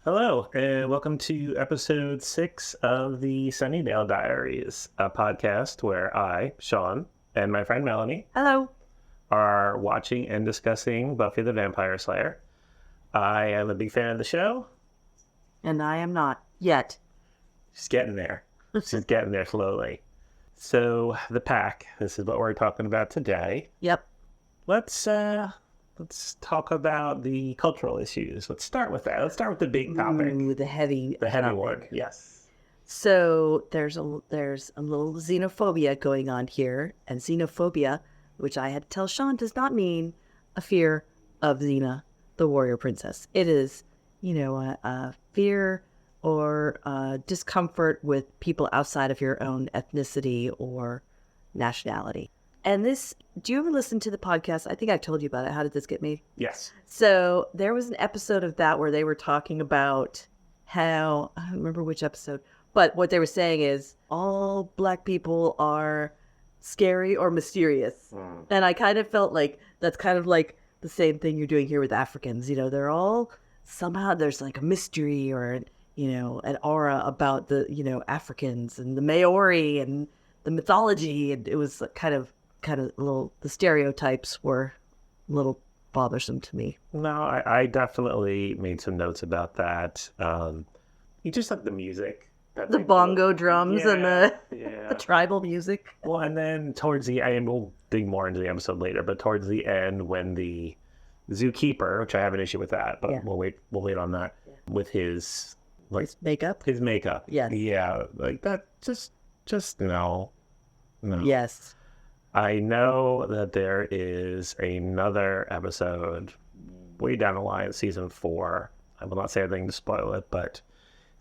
Hello, and welcome to episode 6 of the Sunnydale Diaries, a podcast where I, Sean, and my friend Melanie Hello. are watching and discussing Buffy the Vampire Slayer. I am a big fan of the show. And I am not yet. She's getting there. She's getting there slowly. So, the pack, this is what we're talking about today. Yep. Let's talk about the cultural issues. Let's start with that. Let's start with the big topic. Ooh, the heavy topic. one. Yes. So there's a little xenophobia going on here, and xenophobia, which I had to tell Sean, does not mean a fear of Xena, the warrior princess. It is, a fear or discomfort with people outside of your own ethnicity or nationality. And this, do you ever listen to the podcast? I think I told you about it. How did this get made? Yes. So there was an episode of that where they were talking about how, I don't remember which episode, but what they were saying is all Black people are scary or mysterious. And I kind of felt like that's kind of like the same thing you're doing here with Africans. They're all, somehow there's like a mystery or, an aura about the, Africans and the Maori and the mythology. And it was kind of a little, the stereotypes were a little bothersome to me. No, I definitely made some notes about that. You just like the music. The bongo drums and the the tribal music. Well, and then towards the end, we'll dig more into the episode later, but towards the end when the zookeeper, which I have an issue with that, but we'll wait on that, with his makeup. His makeup. Yes. Yeah, like that just no. Yes. I know that there is another episode way down the line, season 4. I will not say anything to spoil it, but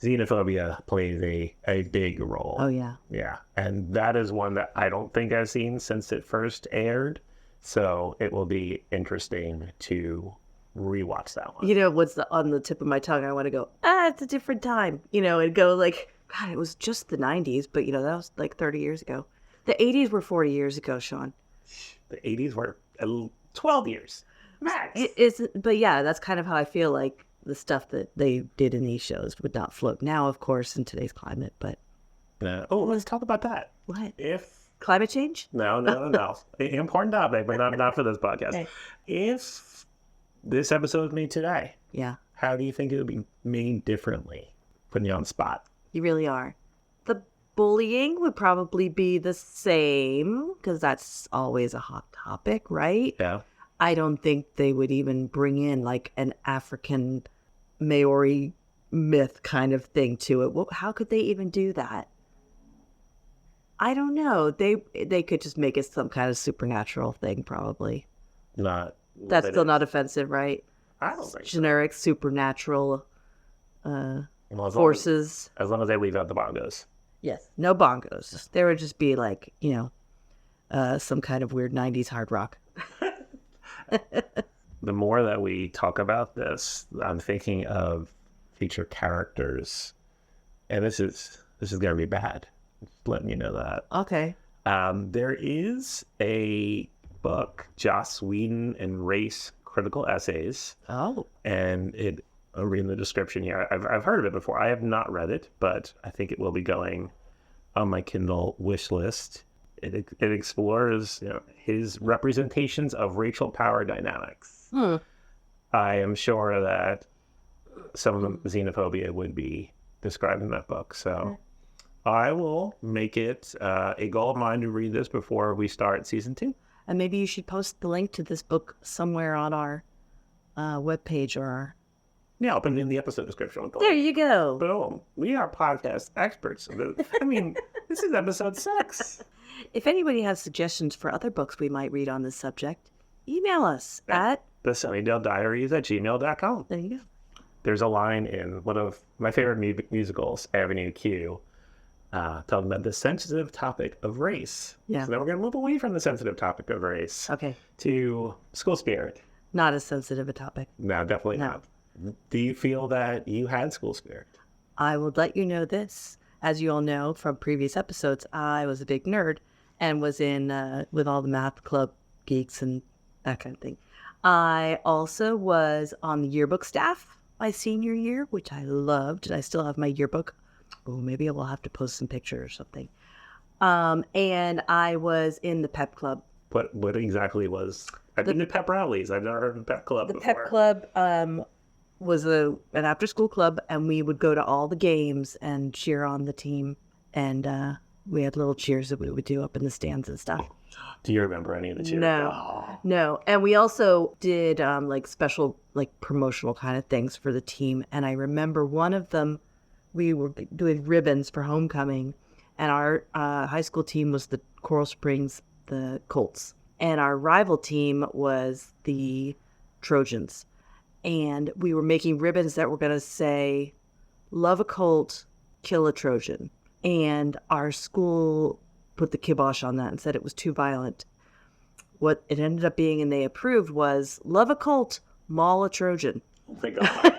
xenophobia plays a big role. Oh, yeah. Yeah. And that is one that I don't think I've seen since it first aired. So it will be interesting to rewatch that one. What's on the tip of my tongue? I want to go, it's a different time. And go like, God, it was just the 90s, but, that was like 30 years ago. The 80s were 40 years ago, Sean. The 80s were 12 years. Max. But yeah, that's kind of how I feel like the stuff that they did in these shows would not float now, of course, in today's climate. But let's talk about that. What? If climate change? No. Important topic, but not for this podcast. Okay. If this episode was made today, how do you think it would be made differently? Putting you on the spot. You really are. The bullying would probably be the same, because that's always a hot topic, right? Yeah. I don't think they would even bring in like an African Maori myth kind of thing to it. Well, how could they even do that? I don't know. They could just make it some kind of supernatural thing, probably. That's still not offensive, right? I don't think generic supernatural forces. As long as they leave out the bongos. Yes, no bongos. There would just be like, some kind of weird 90s hard rock. The more that we talk about this, I'm thinking of future characters, and this is going to be bad. Just letting you know that. Okay. There is a book, Joss Whedon and Race Critical Essays. Oh. And I'll read the description here. I've heard of it before. I have not read it, but I think it will be going on my Kindle wish list. It explores his representations of racial power dynamics. I am sure that some of the xenophobia would be described in that book. So I will make it a goal of mine to read this before we start season 2. And maybe you should post the link to this book somewhere on our webpage or our... Yeah, I'll put it in the episode description. There you go. Boom. We are podcast experts. I mean, this is episode 6. If anybody has suggestions for other books we might read on this subject, email us at the Sunnydale Diaries at gmail.com. There you go. There's a line in one of my favorite musicals, Avenue Q, talking about the sensitive topic of race. Yeah. So then we're going to move away from the sensitive topic of race. Okay. To school spirit. Not as sensitive a topic. No, definitely not. Do you feel that you had school spirit? I will let you know this. As you all know from previous episodes, I was a big nerd and was in with all the math club geeks and that kind of thing. I also was on the yearbook staff my senior year, which I loved, and I still have my yearbook. Oh, maybe I will have to post some pictures or something. And I was in the pep club. What exactly was? I've been to pep rallies. I've never heard of pep club before. The pep club was an after-school club, and we would go to all the games and cheer on the team. And we had little cheers that we would do up in the stands and stuff. Do you remember any of the cheers? No. And we also did like special, like promotional kind of things for the team. And I remember one of them, we were doing ribbons for homecoming, and our high school team was the Coral Springs, the Colts, and our rival team was the Trojans. And we were making ribbons that were going to say, "Love a Colt, kill a Trojan." And our school put the kibosh on that and said it was too violent. What it ended up being, and they approved, was "Love a Colt, maul a Trojan." Oh my god!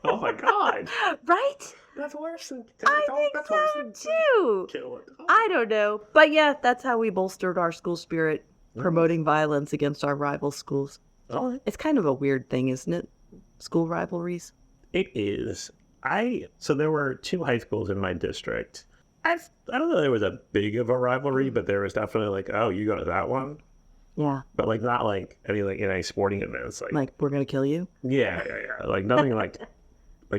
Oh my god! Right? That's worse than I think so too. Kill it. I don't know, but yeah, that's how we bolstered our school spirit, promoting violence against our rival schools. Oh, It's kind of a weird thing, isn't it? School rivalries. it is. So there were 2 high schools in my district. I don't know, there was a big of a rivalry, but there was definitely like, oh, you go to that one, Yeah, but like not like any sporting events. like we're gonna kill you. Yeah. Like nothing like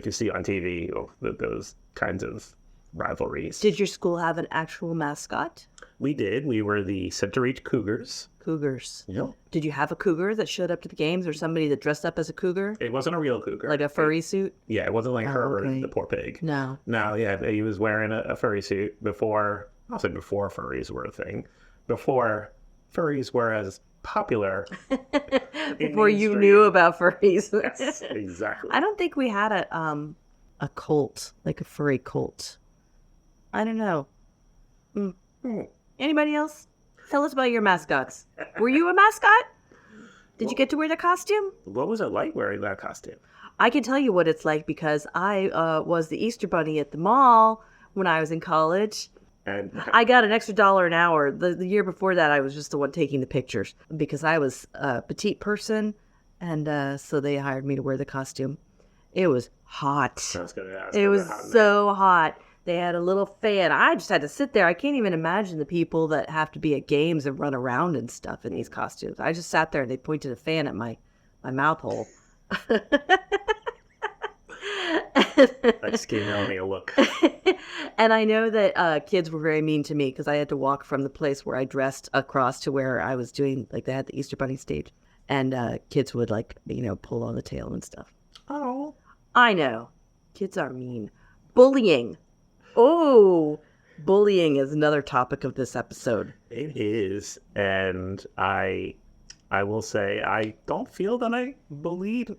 you see on TV or those kinds of rivalries. Did your school have an actual mascot? We did. We were the Center Reach Cougars. Cougars. Yep. Did you have a cougar that showed up to the games, or somebody that dressed up as a cougar? It wasn't a real cougar. Like a furry suit? Yeah, it wasn't like Herbert, okay. the poor pig. No. No, yeah, he was wearing a furry suit before, I'll say before furries were a thing. Before furries were as popular. Before you knew about furries. Yes, exactly. I don't think we had a colt, like a furry colt. I don't know. Anybody else? Tell us about your mascots. Were you a mascot? Did you get to wear the costume? What was it like wearing that costume? I can tell you what it's like because I was the Easter Bunny at the mall when I was in college. And I got an extra $1 an hour. The year before that, I was just the one taking the pictures because I was a petite person, and so they hired me to wear the costume. It was hot. I was gonna ask, It was hot so hot. They had a little fan. I just had to sit there. I can't even imagine the people that have to be at games and run around and stuff in these costumes. I just sat there and they pointed a fan at my mouth hole. That just gave Melanie a look. And I know that kids were very mean to me because I had to walk from the place where I dressed across to where I was doing, like they had the Easter Bunny stage. And kids would pull on the tail and stuff. Oh. I know. Kids are mean. Bullying. Oh, bullying is another topic of this episode. It is. And I will say I don't feel that I bullied,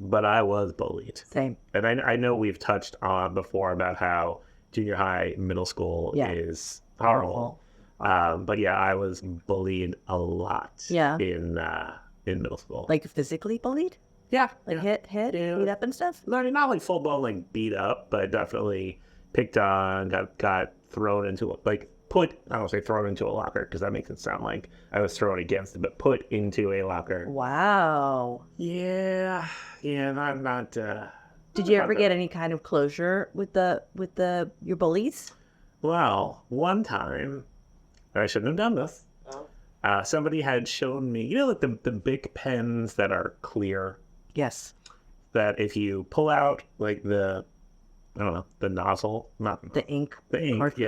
but I was bullied. Same. And I know we've touched on before about how junior high, middle school is horrible. But yeah, I was bullied a lot in middle school. Like physically bullied? Yeah. Like hit, beat up and stuff? Not like full blown like beat up, but definitely picked on, got thrown into I don't want to say thrown into a locker because that makes it sound like I was thrown against it, but put into a locker. Wow. Yeah, not. Did you ever get any kind of closure with your bullies? Well, one time, I shouldn't have done this. Somebody had shown me, like the big pens that are clear. Yes. That if you pull out like the nozzle, not the ink, part.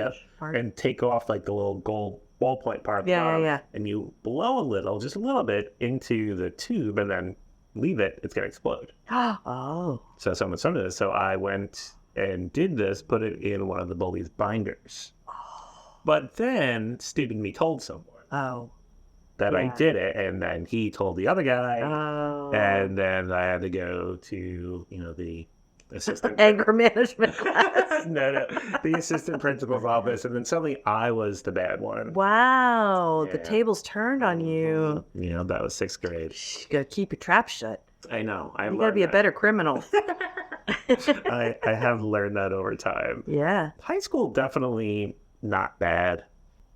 And take off like the little gold ballpoint part. Yeah. And you blow just a little bit into the tube, and then leave it. It's gonna explode. Oh. So someone did this. So I went and did this, put it in one of the bullies' binders. Oh. But then stupid me told someone. Oh. That I did it, and then he told the other guy, and then I had to go to the assistant anger management class. No, the assistant principal's office, and then suddenly I was the bad one. Wow, the tables turned on you. That was 6th grade. You gotta keep your trap shut. I know. You gotta be a better criminal. I have learned that over time. Yeah. High school definitely not bad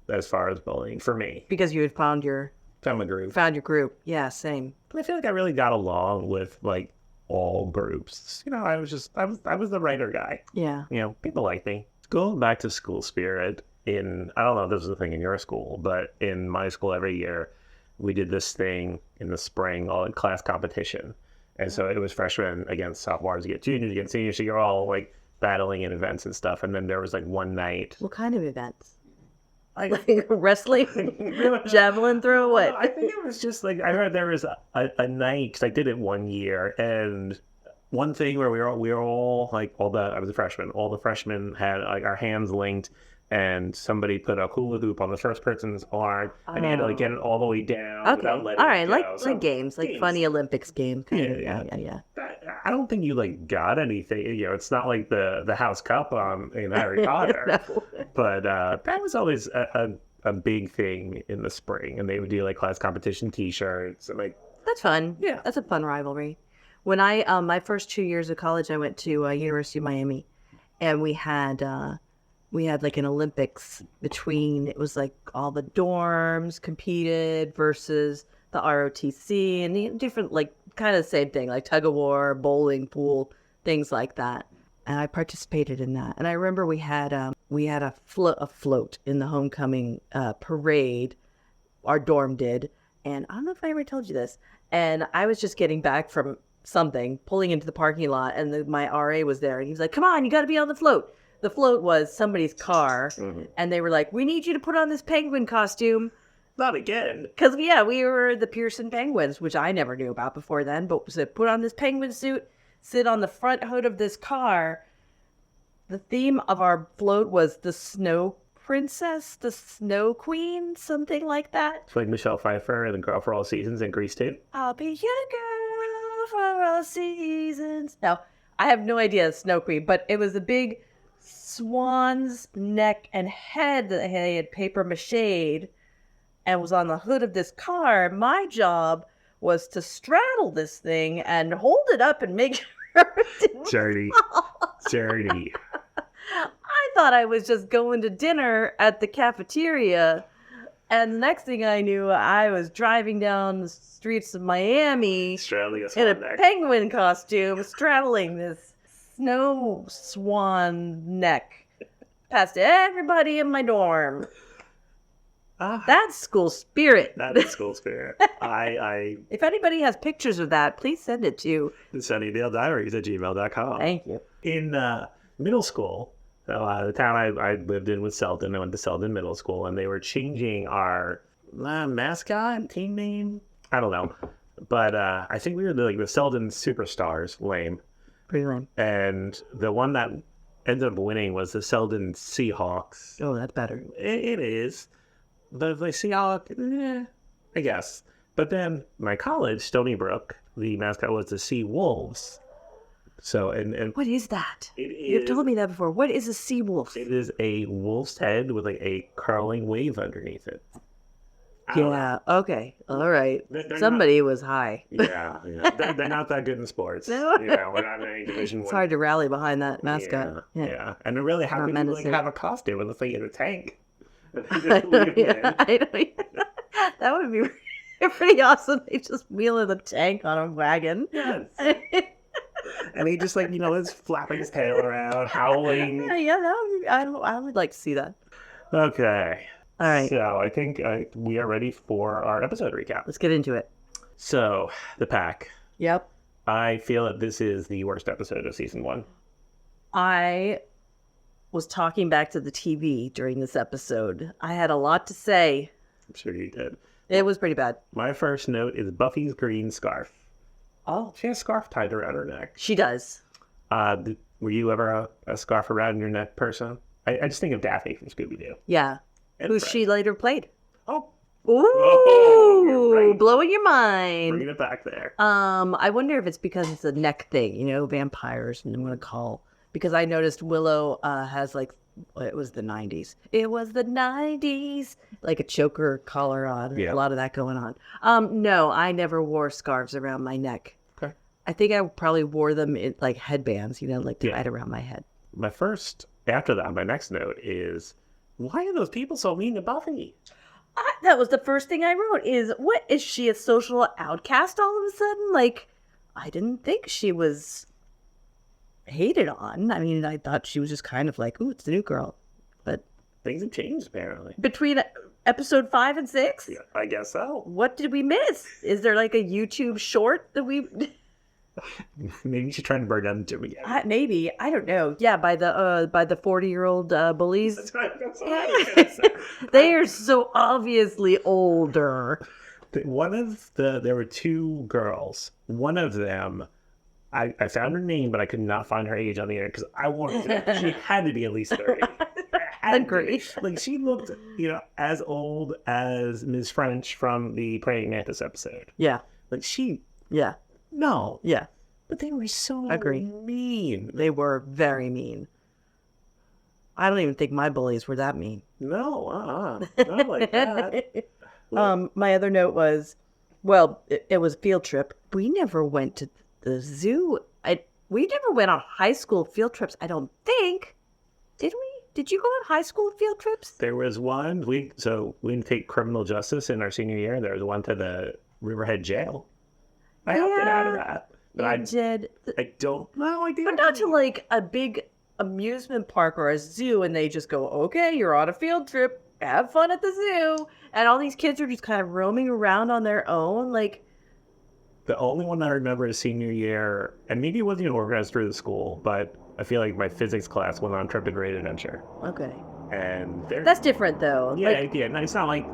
as far as bullying for me. Because you had found my group. Found your group. Yeah, same. I feel like I really got along with like all groups. I was the writer guy. Yeah. People like me. Going back to school spirit, I don't know if this is a thing in your school, but in my school every year, we did this thing in the spring, all in class competition. And so it was freshmen against sophomores, you get juniors, you get seniors, so you're all like battling in events and stuff. And then there was like one night. What kind of events? Like wrestling, javelin throw, what? I think it was just like, I heard there was a night, because I did it one year, and one thing where we were all like, I was a freshman, all the freshmen had like our hands linked, and somebody put a hula hoop on the first person's arm, and they had to like get it all the way down without letting it go. Like games, like funny Olympics game. Yeah. I don't think you like got anything. It's not like the House Cup in Harry Potter. No. But that was always a big thing in the spring, and they would do like class competition T-shirts and like. That's fun. Yeah, that's a fun rivalry. When I my first 2 years of college, I went to University of Miami, and we had like an Olympics between. It was like all the dorms competed versus the ROTC and the different, like, kind of the same thing, like tug of war, bowling, pool, things like that. And I participated in that. And I remember we had a float in the homecoming parade. Our dorm did. And I don't know if I ever told you this. And I was just getting back from something, pulling into the parking lot, and my RA was there. And he was like, "Come on, you got to be on the float." The float was somebody's car. Mm-hmm. And they were like, "We need you to put on this penguin costume." Not again. Because, we were the Pearson Penguins, which I never knew about before then. But said, put on this penguin suit, sit on the front hood of this car. The theme of our float was the Snow Princess, the Snow Queen, something like that. It's like Michelle Pfeiffer and the Girl for All Seasons in Grease too. I'll be your girl for all seasons. Now, I have no idea the Snow Queen, but it was a big swan's neck and head that they had paper machéed and was on the hood of this car. My job was to straddle this thing and hold it up and make sure it didn't Dirty. I thought I was just going to dinner at the cafeteria, and the next thing I knew, I was driving down the streets of Miami in a penguin costume, straddling this snow swan neck past everybody in my dorm. That's school spirit. That is school spirit. If anybody has pictures of that, please send it to SunnydaleDiaries@gmail.com. Thank you. In middle school, the town I lived in was Selden. I went to Selden Middle School, and they were changing our mascot, team name. I don't know. But I think we were the Selden Superstars. Lame. Pretty lame. And the one that ended up winning was the Selden Seahawks. Oh, that's better. It is. The Seahawks, I guess. But then my college, Stony Brook, the mascot was the Sea Wolves. So, and what is that? You've told me that before. What is a sea wolf? It is a wolf's head with like a curling wave underneath it. Yeah. Okay. All right. Somebody was high. Yeah. They're not that good in sports. No. We're not in any division. It's hard to rally behind that mascot. Yeah. And they're really happy to have a costume unless they get a tank. That would be pretty awesome. They just wheeling the tank on a wagon. Yes. And he just is flapping his tail around, howling. Yeah, I would like to see that. Okay. All right. So I think we are ready for our episode recap. Let's get into it. So, The Pack. Yep. I feel that this is the worst episode of season 1. I was talking back to the TV during this episode. I had a lot to say. I'm sure you did. It was pretty bad. My first note is Buffy's green scarf. Oh. She has a scarf tied around her neck. She does. Were you ever a scarf around your neck person? I just think of Daphne from Scooby-Doo. Yeah. Who she later played. Oh. Ooh, right. Blowing your mind. Bringing it back there. I wonder if it's because it's a neck thing, vampires, I'm going to call. Because I noticed Willow has it was the 90s. It was the 90s. Like a choker collar on. Yeah. A lot of that going on. No, I never wore scarves around my neck. Okay. I think I probably wore them in like headbands, tied around my head. After that, my next note is, why are those people so mean to Buffy? That was the first thing I wrote is, what, is she a social outcast all of a sudden? Like, I didn't think she was hated on. I mean, I thought she was just kind of like, ooh, it's the new girl. But Things have changed, apparently. between episode 5 and 6, Yeah, I guess so. what did we miss? Is there like a YouTube short that we... Maybe she's trying to burn down the gym again. Maybe. I don't know. Yeah, by the 40-year-old bullies. That's what I was gonna say. They are so obviously older. There were 2 girls. One of them, I found her name, but I could not find her age on the internet because I wanted to. She had to be at least 30. Agree. Like, she looked, as old as Ms. French from the Praying Mantis episode. Yeah. Like, Yeah. no. Yeah. But they were so Agree. mean. They were very mean. I don't even think my bullies were that mean. No, not like that. My other note was, well, it was a field trip. We never went to the zoo. We never went on high school field trips, I don't think. Did we? Did you go on high school field trips? There was one, we didn't take criminal justice in our senior year. There was one to the Riverhead jail. I opted out of that. But I did. I don't know. I did. But not to like a big amusement park or a zoo and they just go, okay, you're on a field trip. Have fun at the zoo. And all these kids are just kind of roaming around on their own. Like, the only one I remember is senior year, and maybe it wasn't even organized through the school, but I feel like my physics class went on a trip to Great Adventure. okay. And That's different though. yeah, Like, yeah. No, it's not like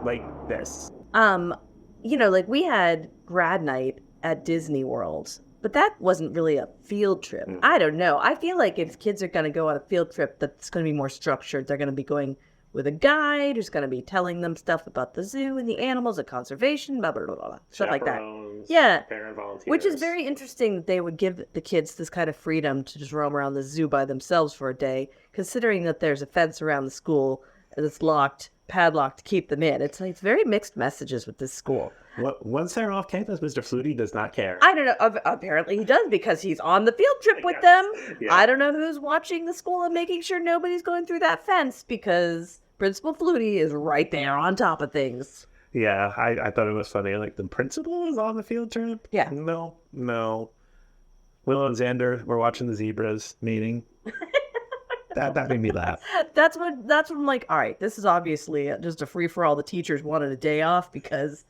this. like we had grad night at Disney World, but that wasn't really a field trip. I don't know. I feel like if kids are going to go on a field trip, that's going to be more structured. They're going to be going with a guide who's going to be telling them stuff about the zoo and the animals and conservation, blah, blah, blah, blah, stuff like that. Chaperones, Yeah. Parent volunteers. Which is very interesting that they would give the kids this kind of freedom to just roam around the zoo by themselves for a day, considering that there's a fence around the school that's padlocked to keep them in. It's like very mixed messages with this school. Once they're off campus, Mr. Flutie does not care. I don't know. Apparently he does because he's on the field trip with Yes. them. Yeah. I don't know who's watching the school and making sure nobody's going through that fence because Principal Flutie is right there on top of things. Yeah, I thought it was funny. Like, the principal is on the field trip? Yeah. No. Will and Xander were watching the zebras meeting. That made me laugh. That's when I'm like, all right, this is obviously just a free for all. The teachers wanted a day off because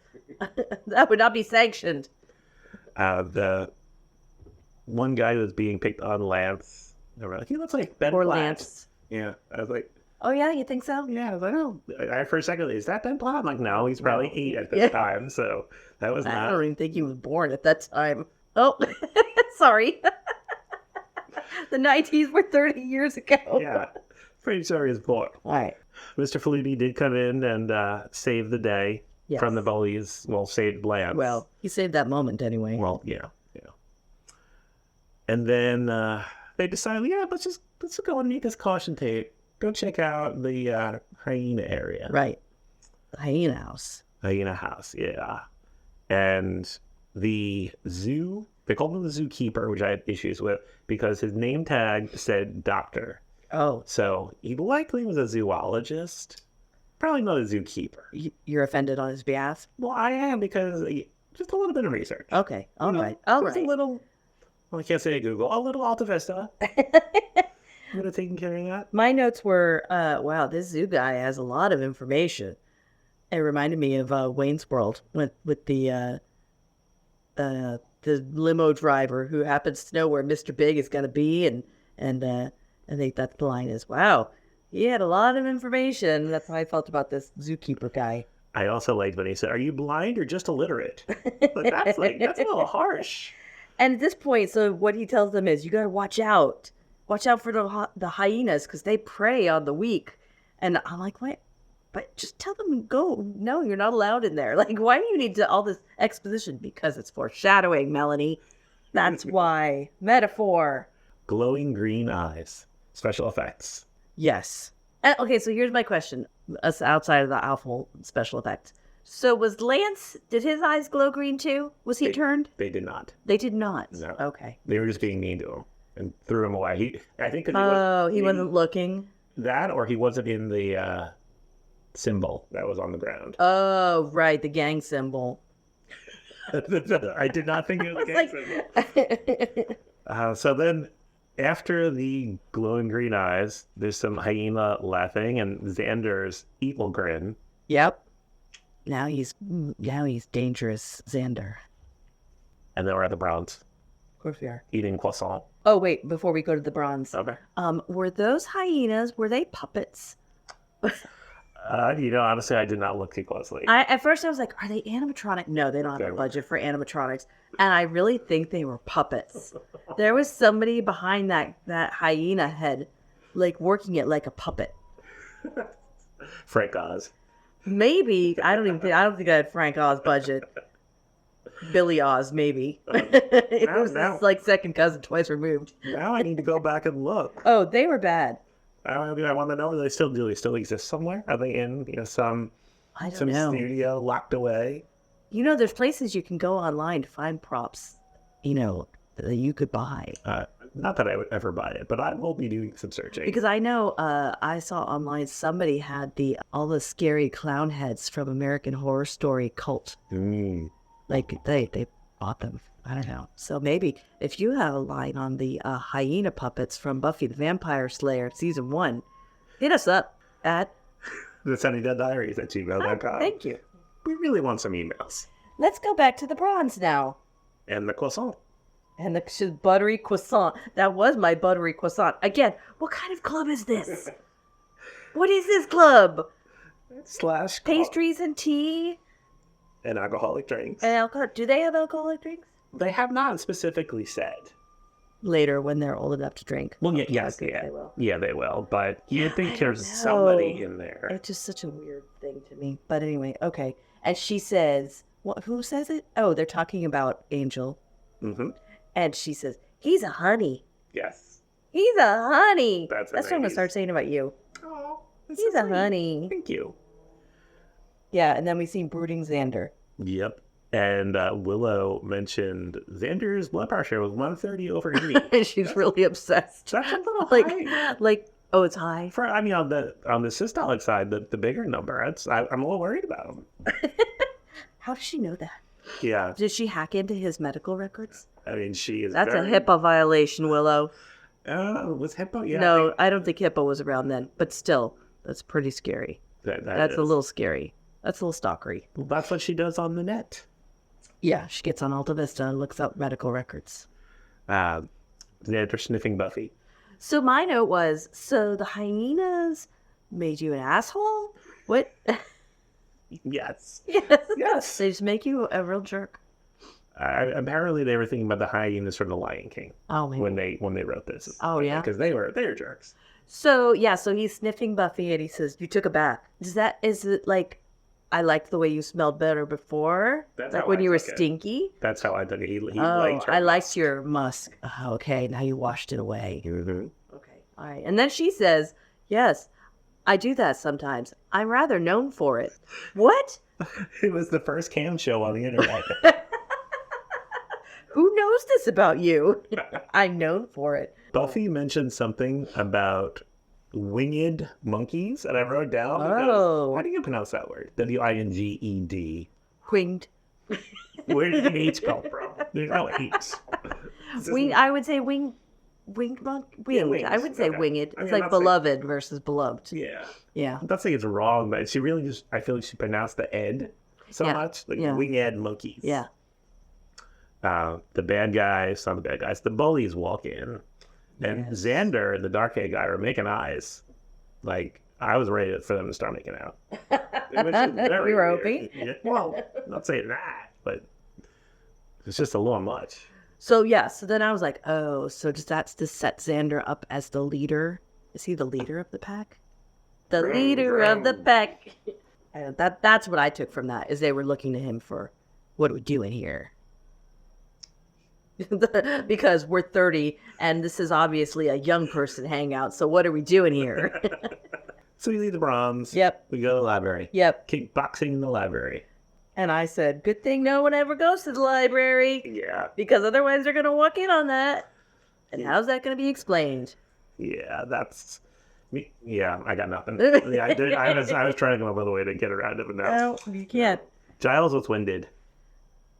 that would not be sanctioned. The one guy that's being picked on, Lance, he looks like Ben Or Platt. Lance. Yeah, I was like, Oh yeah, you think so? yeah, I was like, oh. For a second, is that Ben Platt? I'm like, no, he's probably 8 at this time, so that was I not. don't even think he was born at that time. Oh, sorry. The 90s were 30 years ago. Yeah, pretty sure he's born. All right. Mr. Flutie did come in and save the day Yes. from the bullies. Well, saved Lance. Well, he saved that moment anyway. Well, yeah. And then they decided, let's go and make this caution tape. Go check out the hyena area. Right. The hyena house. Hyena house, yeah. And the zoo, they called him the zookeeper, which I had issues with because his name tag said doctor. Oh, So he likely was a zoologist. Probably not a zookeeper. you're offended on his behalf? Well, I am because just a little bit of research. Okay. All right. Just a little, well, I can't say Google, a little Alta Vista. Would have taken care of that. My notes were, wow, this zoo guy has a lot of information. It reminded me of Wayne's World with the limo driver who happens to know where Mr. Big is going to be, and I think that's the line is, wow, he had a lot of information. That's how I felt about this zookeeper guy. I also liked when he said, "Are you blind or just illiterate?" That's a little harsh. And at this point, so what he tells them is, you got to watch out. Watch out for the hyenas because they prey on the weak. And I'm like, what? But just tell them to go. No, you're not allowed in there. Like, why do you need all this exposition? Because it's foreshadowing, Melanie. That's why. Metaphor. Glowing green eyes. Special effects. Yes. Okay, so here's my question. Us outside of the awful special effects. So was Lance, did his eyes glow green too? Was he turned? They did not. They did not. No. Okay. They were just being mean to him and threw him away. I think 'cause He wasn't looking. that, or he wasn't in the symbol that was on the ground. Oh, right, the gang symbol. I did not think it was I gangster. So then, after the glowing green eyes, there's some hyena laughing and Xander's evil grin. Yep. Now he's dangerous, Xander. And then we're at the Browns Of course we are. eating croissant. Oh wait, before we go to the bronze. Okay. Were those hyenas? Were they puppets? Honestly, I did not look too closely. At first I was like, are they animatronic? No, they don't have a budget for animatronics. And I really think they were puppets. There was somebody behind that hyena head, like working it like a puppet. Frank Oz. Maybe. I don't think I had Frank Oz budget. Billy Oz, maybe. It was no. like second cousin, twice removed. Now I need to go back and look. Oh, they were bad. I want to know whether they still exist somewhere. Are they in some I don't know. studio locked away? There's places you can go online to find props, that you could buy. Not that I would ever buy it, but I will be doing some searching. Because I know I saw online somebody had all the scary clown heads from American Horror Story cult. Like they bought them. I don't know. So maybe if you have a line on the hyena puppets from Buffy the Vampire Slayer season 1, hit us up at the Sunnydale Diaries at gmail.com. Thank you. We really want some emails. Let's go back to the bronze now. And the croissant. And the buttery croissant. That was my buttery croissant. Again, what kind of club is this? What is this club? / Pastries and tea? And alcoholic drinks. And alcohol. Do they have alcoholic drinks? They have not specifically said. Later, when they're old enough to drink. Well, They will. Yeah, they will. But you think there's somebody in there. It's just such a weird thing to me. But anyway, okay. And she says, who says it? Oh, they're talking about Angel. Mm-hmm. And she says, he's a honey. Yes. He's a honey. That's what I'm going to start saying about you. Oh, he's a honey. Thank you. Yeah, and then we see brooding Xander. Yep. And Willow mentioned Xander's blood pressure was 130/80. She's really obsessed. That's a little high. Oh, it's high. On the systolic side, the bigger number. I'm a little worried about him. How does she know that? Yeah. Did she hack into his medical records? I mean, she is. That's a HIPAA violation, Willow. Was HIPAA? Yeah. No, I don't think HIPAA was around then. But still, that's pretty scary. That's a little scary. That's a little stalkery. Well, that's what she does on the net. Yeah, she gets on Alta Vista and looks up medical records. They're sniffing Buffy. So my note was, so the hyenas made you an asshole? What? Yes. Yes. They just make you a real jerk. Apparently, they were thinking about the hyenas from The Lion King. Oh, man. When they wrote this. Oh, yeah? Because they're jerks. So he's sniffing Buffy and he says, you took a bath. Is it like, I liked the way you smelled better before? That's like how when I you were took it. stinky? That's how I took it. He Oh, liked I liked your musk. Oh, okay, now you washed it away. Mm-hmm. Okay, all right. And then she says, yes, I do that sometimes. I'm rather known for it. What? It was the first cam show on the internet. Who knows this about you? I'm known for it. Buffy mentioned something about winged monkeys, and I wrote down. Oh. How do you pronounce that word? Winged. Winged. Where did the H come from? There's no H. I would say winged monkey. Winged. wings. I would say Okay. winged. I It's mean, like I'm not beloved versus beloved. Yeah. Yeah. I'm not saying it's wrong, but she really just, I feel like she pronounced the ed so Yeah. much. Like Yeah. winged monkeys. Yeah. The bad guys, some of the bad guys, the bullies walk in. And Yes. Xander and the dark-haired guy are making eyes. Like, I was ready for them to start making out. It was just very You were weird. hoping? Yeah, well, I'm not saying that, but it's just a little much. So then I was like, oh, so that's to set Xander up as the leader? Is he the leader of the pack? The leader of the pack. And that's what I took from that, is they were looking to him for, what are we doing here? Because we're 30 and this is obviously a young person hangout, so what are we doing here? So we leave the Brahms. Yep. We go to the library. Yep. Kickboxing in the library. And I said, good thing no one ever goes to the library, Yeah. because otherwise they're going to walk in on that. And how's that going to be explained? Yeah, that's me. Yeah, I got nothing. Yeah, I did. I was trying to come up with a way to get around it, but no. No, you can't. Giles was winded.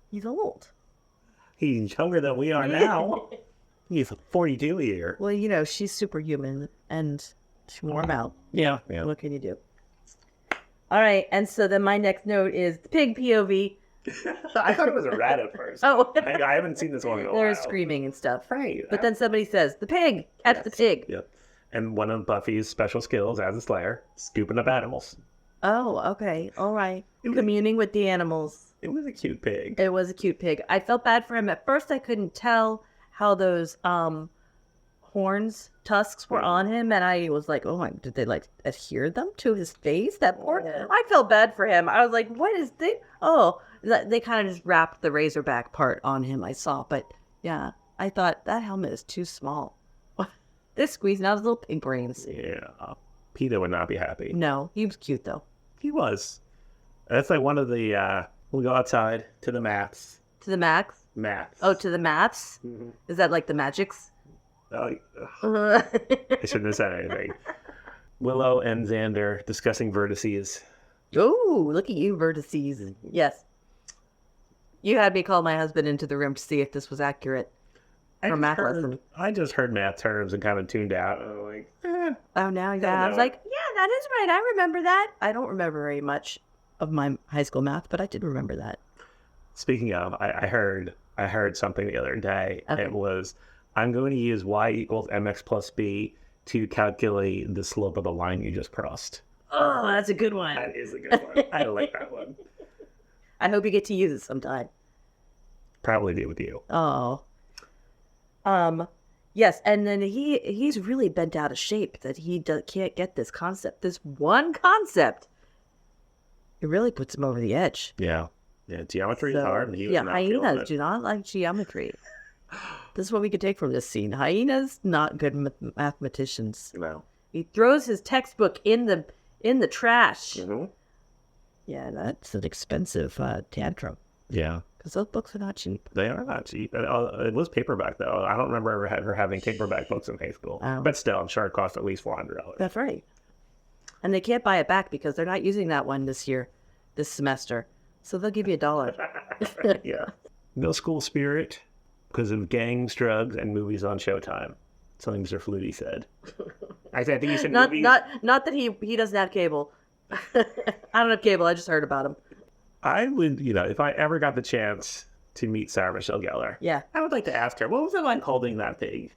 He's old. He's younger than we are now. He's 42 a year. Well, you know, she's superhuman and she wore him out. Yeah. What can you do? All right. And so then my next note is the pig POV. I thought it was a rat at first. Oh. I haven't seen this one in a while. They're screaming and stuff. Right. But then somebody says, the pig, catch the pig. Yep. And one of Buffy's special skills as a slayer, scooping up animals. Oh, okay. All right. Communing with the animals. It was a cute pig. It was a cute pig. I felt bad for him. At first, I couldn't tell how those tusks were on him. And I was like, oh my, did they like adhere them to his face? That poor, I felt bad for him. I was like, what is this? Oh, they kind of just wrapped the razorback part on him, I saw. But yeah, I thought that helmet is too small. They're squeezing out his little pig brains. Yeah. Peter would not be happy. No, he was cute though. He was. That's like one of the, we'll go outside to the maths. To the max? Maths. Oh, to the maths? Mm-hmm. Is that like the magics? Oh, I shouldn't have said anything. Willow and Xander discussing vertices. Oh, look at you, vertices. Yes. You had me call my husband into the room to see if this was accurate. I just heard math terms and kind of tuned out. I'm like, Oh, now, yeah. I was like, yeah, that is right. I remember that. I don't remember very much of my high school math, but I did remember that. Speaking of, I heard something the other day. Okay. It was, I'm going to use y equals mx plus b to calculate the slope of the line you just crossed. Oh, that's a good one. That is a good one. I like that one. I hope you get to use it sometime. Probably do with you. Oh. Yes, and then he's really bent out of shape that he can't get this concept. This one concept. It really puts him over the edge. Yeah. Yeah, geometry is hard. And he was yeah, not feeling hyenas it. do not like geometry. This is what we could take from this scene. Hyenas, not good mathematicians. No. He throws his textbook in the trash. Mm-hmm. Yeah, that's an expensive tantrum. Yeah. Because those books are not cheap. They are not cheap. It was paperback, though. I don't remember ever having paperback books in high school. Oh. But still, I'm sure it cost at least $400. That's right. And they can't buy it back because they're not using that one this semester. So they'll give you $1. Yeah. No school spirit because of gangs, drugs, and movies on Showtime. Something Mr. Flutie said. I think he said not, movies. not that he doesn't have cable. I don't have cable. I just heard about him. I would, if I ever got the chance to meet Sarah Michelle Gellar, Yeah. I would like to ask her, what was it like holding that pig?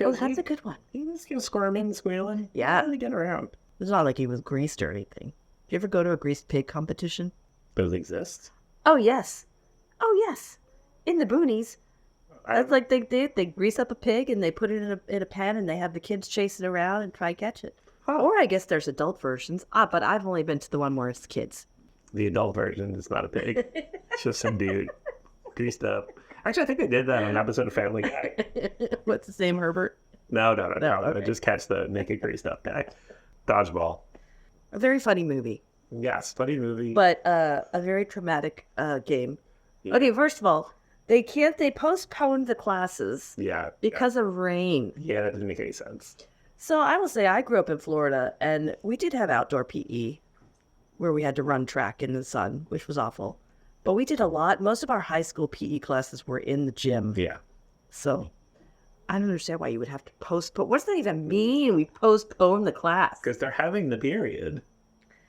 Oh, that's a good one. He was squirming, squealing. Yeah. How did he get around? It's not like he was greased or anything. Did you ever go to a greased pig competition? Those exist. Oh, yes. Oh, yes. In the boonies. That's like they grease up a pig and they put it in a pan and they have the kids chase it around and try to catch it. Huh. Or I guess there's adult versions. But I've only been to the one where it's kids. The adult version is not a pig. It's just some dude greased up. Actually, I think they did that on an episode of Family Guy. What's his name, Herbert? No. Okay. Just catch the naked greased up guy. Dodgeball. A very funny movie. Yes, funny movie. But a very traumatic game. Yeah. Okay, first of all, they postponed the classes Yeah. because of rain. Yeah, that doesn't make any sense. So I will say I grew up in Florida and we did have outdoor PE where we had to run track in the sun, which was awful. But we did a lot. Most of our high school PE classes were in the gym. Yeah. So I don't understand why you would have to postpone. What does that even mean? We postpone the class. Because they're having the period.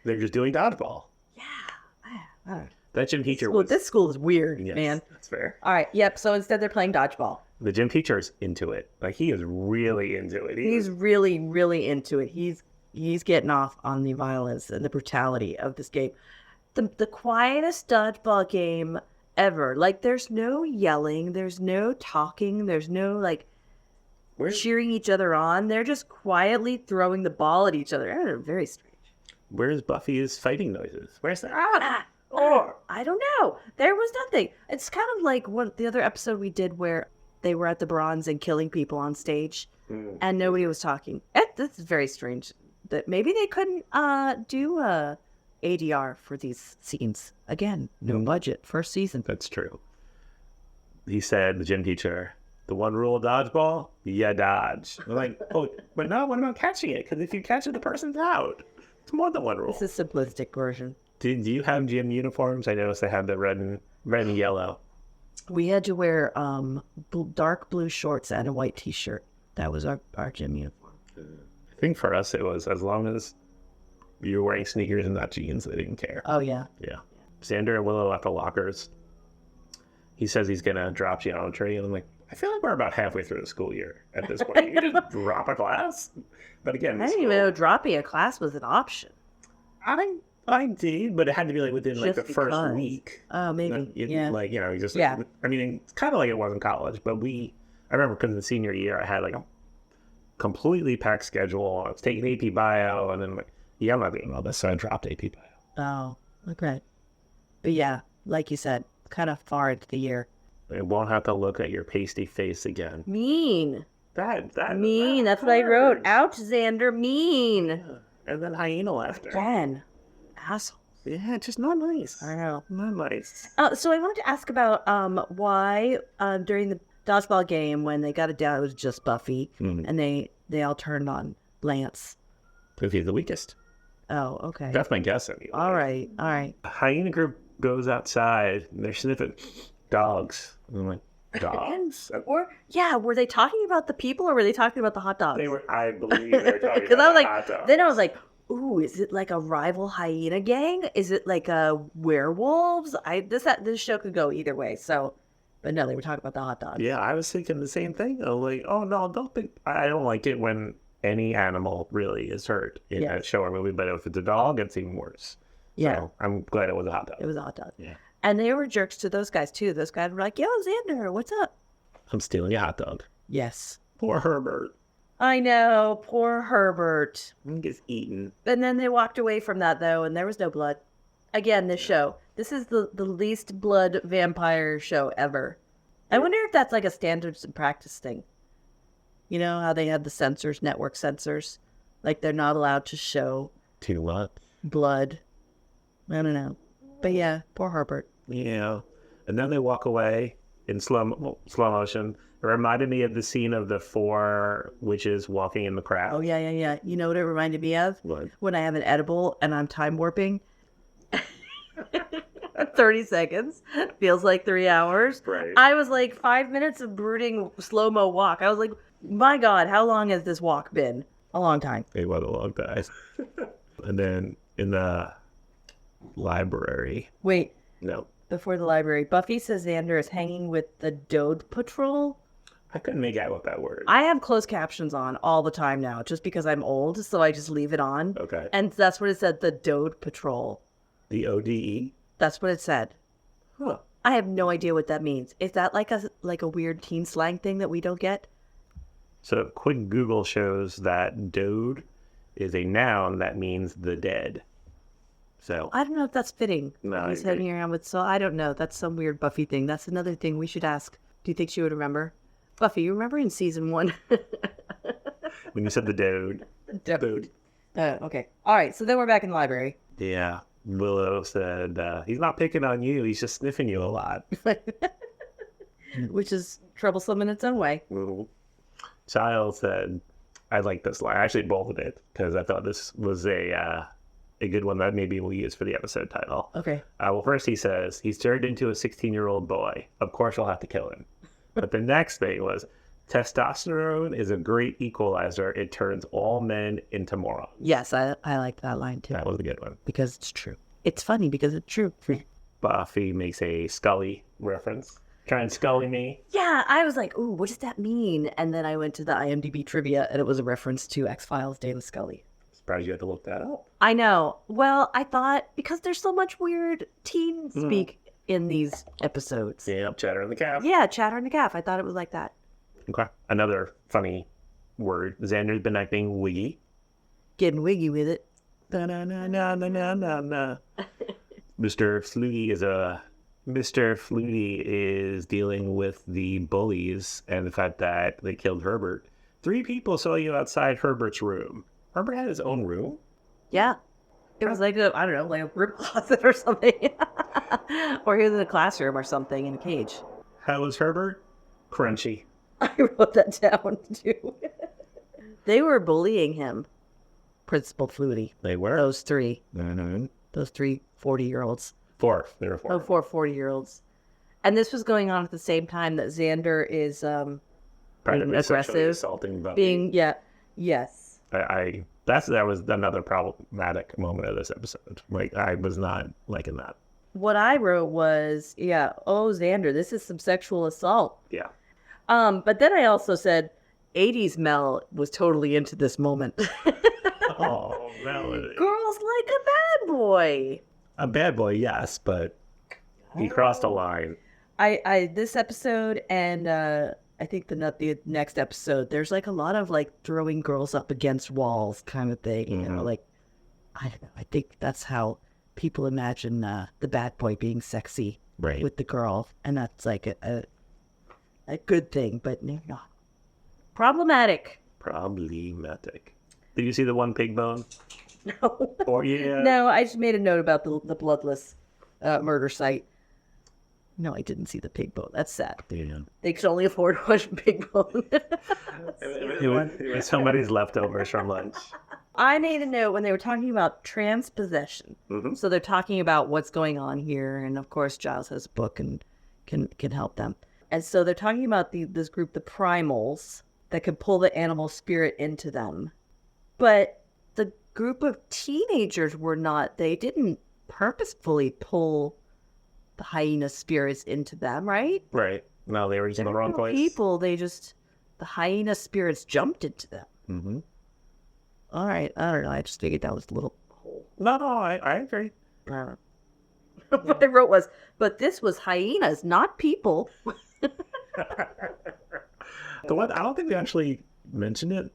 They're just doing dodgeball. Yeah. That gym teacher Well, was... this school is weird, Yes, man. that's fair. All right. Yep. So instead they're playing dodgeball. The gym teacher's into it. Like, he is really into it. He's really, really into it. He's getting off on the violence and the brutality of this game. The quietest dodgeball game ever. Like, there's no yelling. There's no talking. There's no, like, cheering each other on. They're just quietly throwing the ball at each other. They're very strange. Where's Buffy's fighting noises? Where's that? I don't know. There was nothing. It's kind of like what the other episode we did where they were at the bronze and killing people on stage and nobody was talking. This is very strange. That maybe they couldn't do ADR for these scenes. Again, no budget, first season. That's true. He said, the gym teacher, the one rule of dodgeball, you dodge. I'm like, oh, but no, what about catching it? Because if you catch it, the person's out. It's more than one rule. This is a simplistic version. Do you have gym uniforms? I noticed they had the red and yellow. We had to wear dark blue shorts and a white T-shirt. That was our gym uniform. I think for us it was as long as you were wearing sneakers and not jeans, they didn't care. Oh, yeah. Yeah. Xander and Willow at the lockers. He says he's going to drop geometry. And I'm like, I feel like we're about halfway through the school year at this point. You just drop a class? But again, I didn't even know dropping a class was an option. I did, but it had to be like within like the first week. Oh, maybe. Yeah. Like, you know, you just, Yeah. I mean, it's kind of like it was in college, but I remember because in the senior year, I had like a completely packed schedule. I was taking AP Bio, and then like, yeah, I'm not doing all this, so I dropped AP Bio. Oh, okay. But yeah, like you said, kind of far into the year. I won't have to look at your pasty face again. Mean. That Mean. That's what I wrote. Ouch, Xander. Mean. Yeah. And then hyena laughter. Again. Asshole. Yeah, just not nice. I know. Not nice. So I wanted to ask about why during the dodgeball game when they got it down, it was just Buffy, and they all turned on Lance. Because he's the weakest. Oh, okay. That's my guess anyway. All right. The hyena group goes outside and they're sniffing dogs. And I'm like, dogs? Were they talking about the people or were they talking about the hot dogs? I believe they were talking about I was like, hot dogs. then I was like, ooh, is it like a rival hyena gang? Is it like a werewolves? This show could go either way. So, but no, they were talking about the hot dogs. Yeah, I was thinking the same thing. I was like, oh no, I don't like it when any animal really is hurt in a show or movie, but if it's a dog, it's even worse. Yeah. So I'm glad it was a hot dog. It was a hot dog. Yeah. And they were jerks to those guys too. Those guys were like, yo, Xander, what's up? I'm stealing your hot dog. Yes. Poor Herbert. I know, poor Herbert. He gets eaten. And then they walked away from that though, and there was no blood. Again, this show. This is the least blood vampire show ever. I wonder if that's like a standards and practice thing. You know how they have the censors, network censors? Like they're not allowed to show Too much. blood. I don't know. But yeah, poor Herbert. Yeah. And then they walk away in slow motion. It reminded me of the scene of the 4 witches walking in the crowd. Oh, yeah. You know what it reminded me of? What? When I have an edible and I'm time warping. 30 seconds. Feels like 3 hours. Right. I was like 5 minutes of brooding slow-mo walk. I was like, my God, how long has this walk been? A long time. It was a long time. And then in the library. Wait. No. Before the library, Buffy says Xander is hanging with the Dode Patrol. I couldn't make out what that word. I have closed captions on all the time now, just because I'm old, so I just leave it on. Okay. And that's what it said, the Dode Patrol. The ODE? That's what it said. Huh. I have no idea what that means. Is that like a weird teen slang thing that we don't get? So quick Google shows that dode is a noun that means the dead. So I don't know if that's fitting. No, He's I agree. hanging around with, so I don't know. That's some weird Buffy thing. That's another thing we should ask. Do you think she would remember? Buffy, you remember in season 1? when you said the dode. Dode. Okay. All right. So then we're back in the library. Yeah. Willow said, he's not picking on you. He's just sniffing you a lot. Which is troublesome in its own way. Giles said, I like this line. I actually bolded it because I thought this was a good one that maybe we'll use for the episode title. Okay. Well, first he says, he's turned into a 16-year-old boy. Of course you'll have to kill him. But the next thing was, testosterone is a great equalizer. It turns all men into morons. Yes, I like that line too. That was a good one. Because it's true. It's funny because it's true. Buffy makes a Scully reference. Try and Scully me. Yeah, I was like, ooh, what does that mean? And then I went to the IMDb trivia and it was a reference to X-Files, Dana Scully. Surprised you had to look that up. I know. Well, I thought because there's so much weird teen speak in these episodes. Yeah, chatter in the calf. Yeah, chatter in the calf. I thought it was like that. Okay. Another funny word. Xander's been acting wiggy. Getting wiggy with it. Na-na-na-na-na-na-na. Mr. Flutie is dealing with the bullies and the fact that they killed Herbert. 3 people saw you outside Herbert's room. Herbert had his own room? Yeah. It was like a room closet or something. Or he was in a classroom or something in a cage. How was Herbert? Crunchy. I wrote that down too. They were bullying him. Prinicpal Flutie. They were? Those 3. No. Those 3 40-year-olds. 4. There were 4. Oh, 4 40-year-olds. And this was going on at the same time that Xander is being aggressive, assaulting Buffy. Yes. That was another problematic moment of this episode. Like, I was not liking that. What I wrote was, Xander, this is some sexual assault. Yeah. But then I also said 80s Mel was totally into this moment. Oh, Melanie. Girls like a bad boy. A bad boy, yes, but he crossed a line. This episode and I think the next episode, there's like a lot of like throwing girls up against walls kind of thing. You know, like, I don't know. I think that's how people imagine the bad boy being sexy with the girl. And that's like a good thing, but not problematic. Did you see the one pig bone? No. Oh, yeah. No, I just made a note about the bloodless murder site. No, I didn't see the pig bone. That's sad. Yeah. They could only afford to watch pig bone. It was somebody's leftovers from lunch. I made a note when they were talking about transpossession. Mm-hmm. So they're talking about what's going on here. And of course, Giles has a book and can help them. And so they're talking about this group, the primals, that could pull the animal spirit into them. But the group of teenagers they didn't purposefully pull the hyena spirits into them, right? Right. No, they were just in the wrong place. The hyena spirits jumped into them. Mm-hmm. All right. I don't know. I just figured that was a little hole. No, I agree. What I wrote was, but this was hyenas, not people. The one, I don't think they actually mentioned it.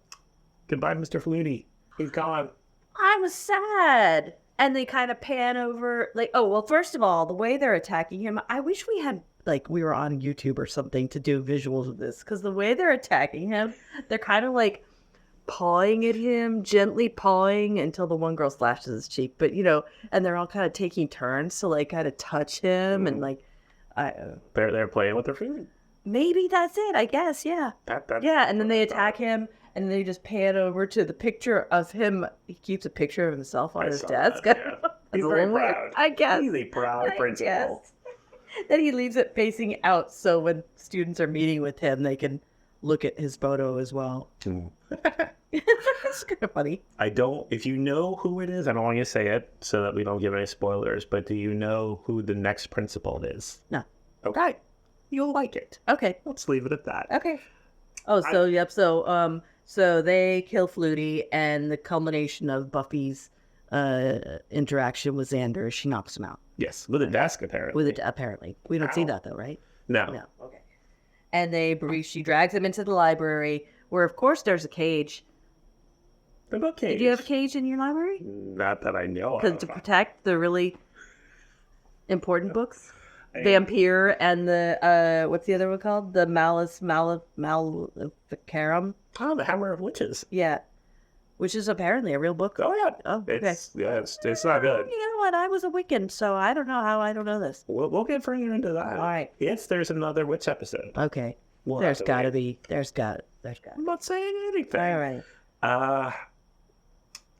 Goodbye, Mr. Flutie. He's gone. I was sad. And they kind of pan over, like, oh, well, first of all, the way they're attacking him, I wish we had, like, we were on YouTube or something to do visuals of this. Because the way they're attacking him, they're kind of, like, pawing at him, gently pawing until the one girl slashes his cheek. But, and they're all kind of taking turns to, like, kind of touch him. And, like, They're playing with their food. Maybe that's it, I guess, yeah. Yeah, and then they attack him. And they just pan over to the picture of him. He keeps a picture of himself on his desk. That, yeah. He's very proud. I guess. He's a proud principal. Then he leaves it facing out so when students are meeting with him, they can look at his photo as well. It's kind of funny. If you know who it is, I don't want you to say it so that we don't give any spoilers, but do you know who the next principal is? No. Okay. You'll like it. Okay. Let's leave it at that. Okay. Oh, so they kill Flutie, and the culmination of Buffy's interaction with Xander, she knocks him out. Yes, with a desk, apparently. Apparently. We don't see that, though, right? No. Okay. And she drags him into the library, where, of course, there's a cage. What about cage? Did you have a cage in your library? Not that I know of. Because to protect the really important books? Vampire and the what's the other one called? The Maleficarum. Oh, the Hammer of Witches. Yeah, which is apparently a real book. Oh yeah. Oh, okay. It's not good. You know what? I was a Wiccan, so I don't know how I don't know this. We'll get further into that. All right. Yes, there's another witch episode. Okay. There's got to be. I'm not saying anything. All right.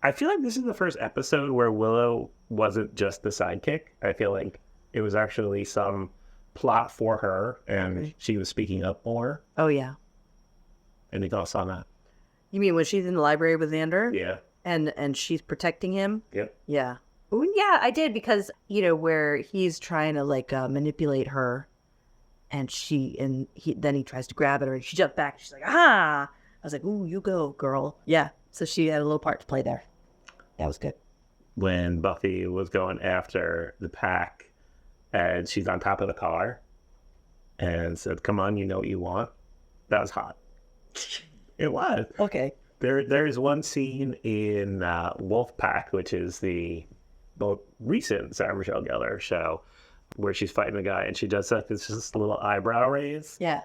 I feel like this is the first episode where Willow wasn't just the sidekick. I feel like it was actually some plot for her, and she was speaking up more. Oh, yeah. Any thoughts on that? You mean when she's in the library with Xander? Yeah. And she's protecting him? Yep. Yeah. Oh, yeah, I did, because, where he's trying to, like, manipulate her, and then he tries to grab at her, and she jumped back, and she's like, ah! I was like, ooh, you go, girl. Yeah, so she had a little part to play there. That was good. When Buffy was going after the pack, and she's on top of the car and said, come on, you know what you want. That was hot. It was. Okay. There's one scene in Wolfpack, which is the recent Sarah Michelle Gellar show, where she's fighting a guy and she does this little eyebrow raise. Yeah.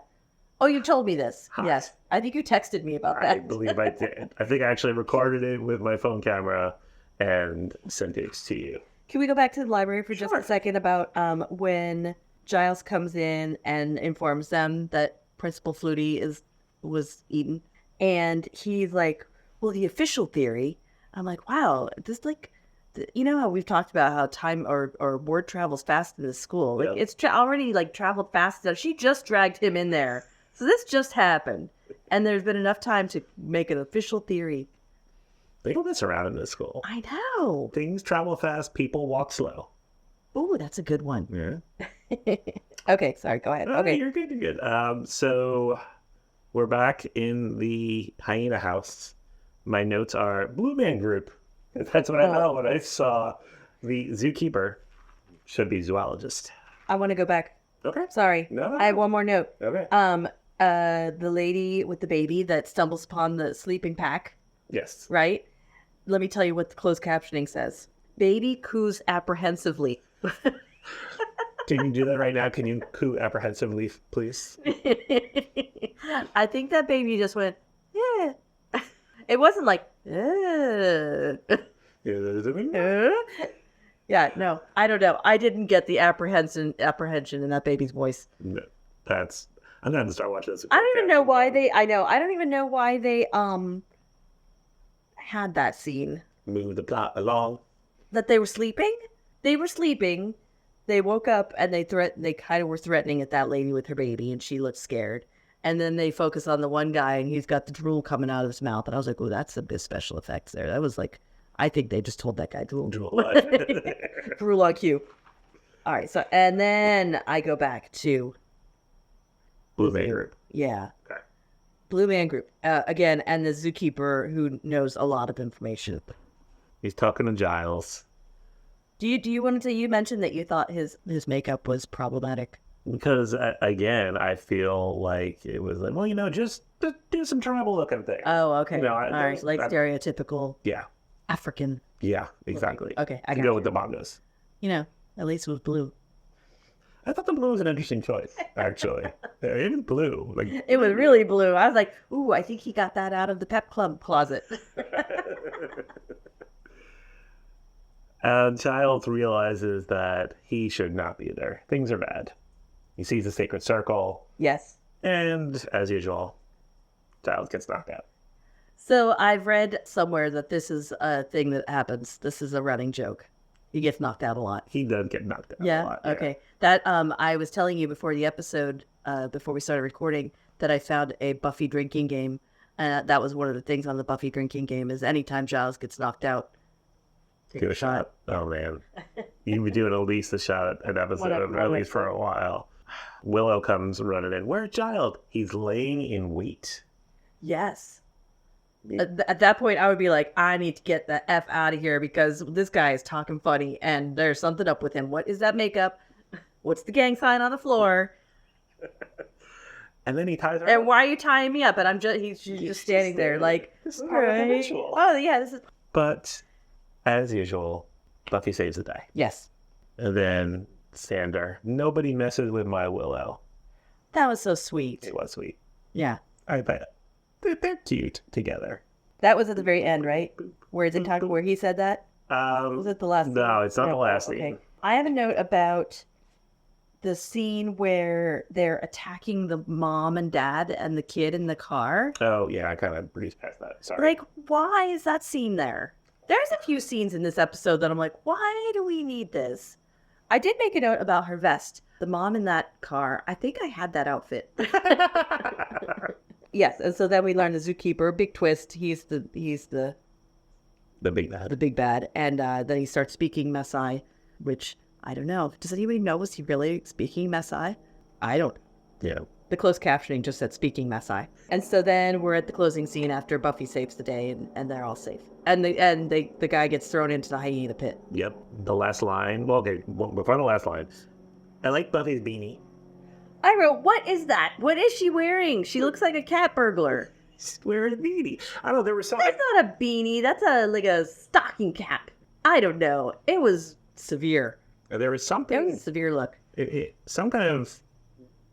Oh, you told me this. Hot. Yes. I think you texted me about that. I believe I did. I think I actually recorded it with my phone camera and sent it to you. Can we go back to the library for just a second about when Giles comes in and informs them that Principal Flutie was eaten, and he's like, "Well, the official theory." I'm like, "Wow, this you know how we've talked about how time or word travels fast in the school. Like Yeah. it's already like traveled fast enough. She just dragged him in there, so this just happened, and there's been enough time to make an official theory. They don't mess around in this school. I know. Things travel fast. People walk slow. Ooh, that's a good one. Yeah. Okay, sorry. Go ahead. Oh, Okay. you're good. You're good. So we're back in the hyena house. My notes are Blue Man Group. That's what I know when I saw the zookeeper. Should be zoologist. I want to go back. Okay. Sorry. No. I have one more note. Okay. The lady with the baby that stumbles upon the sleeping pack, Yes. right? Let me tell you what the closed captioning says. Baby coos apprehensively. Can you do that right now? Can you coo apprehensively, please? I think that baby just went, yeah. It wasn't like, yeah, no, I don't know. I didn't get the apprehension in that baby's voice. No, I'm gonna have to start watching this. I don't even know why I don't even know why they had that scene. Move the plot along. That they were sleeping? They were sleeping. They woke up and they kind of were threatening at that lady with her baby, and she looked scared. And then they focus on the one guy, and he's got the drool coming out of his mouth. And I was like, oh, that's a bit of special effects there. That was like, I think they just told that guy drool. Drool on cue. All right, so, and then I go back to Blue Man Group. Yeah. Okay. Blue Man Group. Again, and the zookeeper who knows a lot of information. He's talking to Giles. Do you want to? You mentioned that you thought his makeup was problematic. Because, again, I feel like it was like, well, just do some tribal looking thing. Oh, okay. No, all right, like stereotypical Yeah. African. Yeah, exactly. Okay, I can got go with the bongos. At least it was blue. I thought the blue was an interesting choice, actually. Even blue. Like It was really blue. I was like, ooh, I think he got that out of the Pep Club closet. Giles realizes that he should not be there. Things are bad. He sees the sacred circle, Yes. and as usual, Giles gets knocked out. So I've read somewhere that this is a thing that happens. This is a running joke. He gets knocked out a lot. He does get knocked out a Yeah. lot. Okay. That I was telling you before the episode, before we started recording, that I found a Buffy drinking game, and that was one of the things on the Buffy drinking game is anytime Giles gets knocked out, Do a shot. Oh, man. You would do at least a shot an episode, at least for a while. Willow comes running in. Where's Giles? He's laying in wait. Yes. At that point, I would be like, I need to get the F out of here because this guy is talking funny and there's something up with him. What is that makeup? What's the gang sign on the floor? And then he ties her And up. why are you tying me up? And she's just standing there like, This is part of the "Alright." ritual. Oh, yeah, this is. But, as usual, Buffy saves the day. Yes. And then Xander. Nobody messes with my Willow. That was so sweet. It was sweet. Yeah. I bet. They're cute together. That was at the very end, right? Where he said that? Was it the last No, it's not the last okay. scene. I have a note about the scene where they're attacking the mom and dad and the kid in the car. Oh, yeah, I kind of breezed past that. Sorry. Like, why is that scene there? There's a few scenes in this episode that I'm like, why do we need this? I did make a note about her vest. The mom in that car, I think I had that outfit. Yes, and so then we learn the zookeeper, big twist. He's the The big bad. the big bad, and then he starts speaking Maasai, which I don't know. Does anybody know? Was he really speaking Maasai? I don't. Yeah. The closed captioning just said speaking Maasai. And so then we're at the closing scene after Buffy saves the day, and they're all safe. And the guy gets thrown into the hyena pit. Yep. The last line. Well, okay, before the last line. I like Buffy's beanie. I wrote, what is that? What is she wearing? She looks like a cat burglar. She's wearing a beanie. I don't know, there was something. That's not a beanie. That's like a stocking cap. I don't know. It was severe. There was It something. was a severe look. Some kind of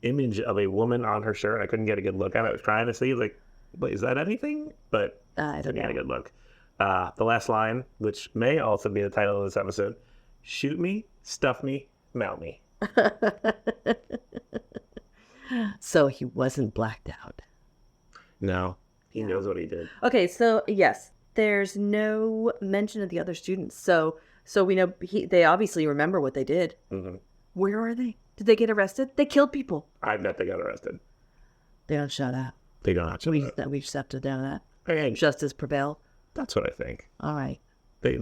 image of a woman on her shirt. I couldn't get a good look at it. I was trying to see, like, wait, is that anything? But I don't didn't get a know. good look. The last line, which may also be the title of this episode: "Shoot me, stuff me, mount me." So he wasn't blacked out. No, he knows what he did. Okay, so yes, there's no mention of the other students. So So we know they obviously remember what they did. Mm-hmm. Where are they? Did they get arrested? They killed people. I bet they got arrested. They don't shut up. They don't actually. We just have to do that. Okay, Justice prevail. that's what I think. All right. They,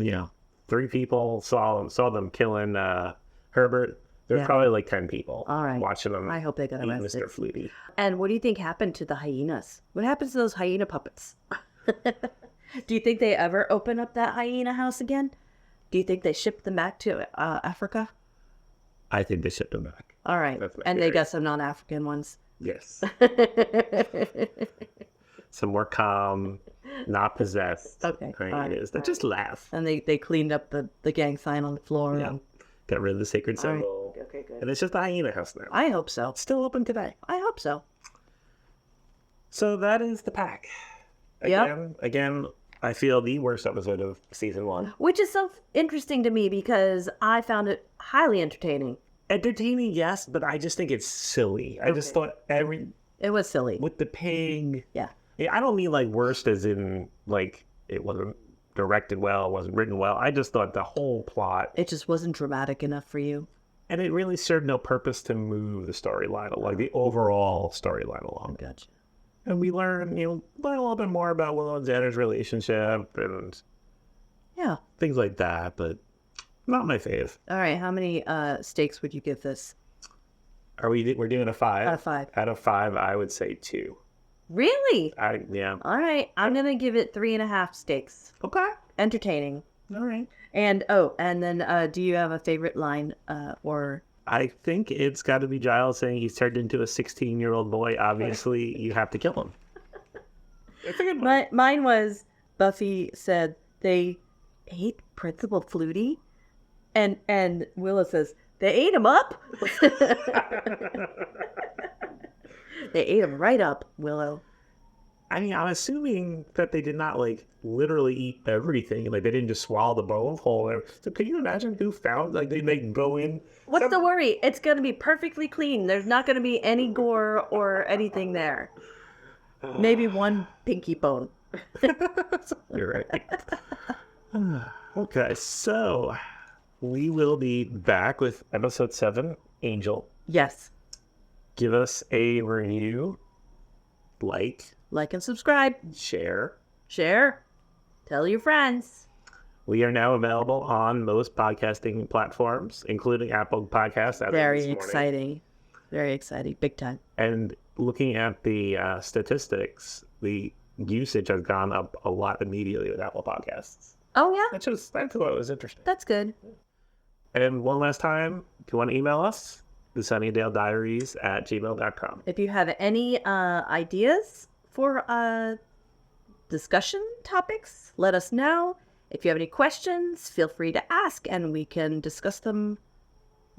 3 people saw them killing Herbert. There's probably like 10 people watching them. I hope they got eat arrested. Mr. Flutie. And what do you think happened to the hyenas? What happens to those hyena puppets? Do you think they ever open up that hyena house again? Do you think they shipped them back to Africa? I think they shipped them back. All right. And they got some non-African ones. Yes. Some more calm, not possessed hyenas that just laugh. And they cleaned up the gang sign on the floor. Yeah. Got rid of the sacred symbol. Right. Okay, good. And it's just a hyena house now. I hope so. It's still open today. I hope so. So that is the pack. Again, I feel the worst episode of season 1. Which is so interesting to me because I found it highly entertaining. Entertaining, yes, but I just think it's silly. I just thought it was silly. With the pig. Yeah. I don't mean like worst as in like it wasn't directed well, it wasn't written well. I just thought the whole plot. It just wasn't dramatic enough for you. And it really served no purpose to move the storyline, like the overall storyline along. Gotcha. And we learn a little bit more about Willow and Xander's relationship and things like that, but not my fave. All right, how many steaks would you give this? We're doing a 5? Out of 5. Out of 5, I would say 2. Really? Yeah. All right, I'm gonna give it 3.5 steaks. Okay. Entertaining. All right. And then do you have a favorite line or? I think it's got to be Giles saying he's turned into a 16-year-old boy. Obviously, you have to kill him. It's a good one. Mine was Buffy said they ate Principal Flutie, and Willow says they ate him up. They ate him right up, Willow. I mean, I'm assuming that they did not like literally eat everything. Like they didn't just swallow the bone whole. So can you imagine who found like they go in? What's the worry? It's gonna be perfectly clean. There's not gonna be any gore or anything there. Maybe one pinky bone. You're right. Okay, so we will be back with episode 7, Angel. Yes. Give us a review. Like and subscribe. Share. Tell your friends. We are now available on most podcasting platforms, including Apple Podcasts. Very exciting. Very exciting. Big time. And looking at the statistics, the usage has gone up a lot immediately with Apple Podcasts. Oh, yeah? I thought it was interesting. That's good. And one last time, if you want to email us, the sunnydalediaries@gmail.com. If you have any ideas for discussion topics, let us know. If you have any questions, feel free to ask, and we can discuss them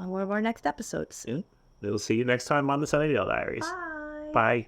on one of our next episodes. Yeah. We'll see you next time on the Sunnydale Diaries. Bye. Bye.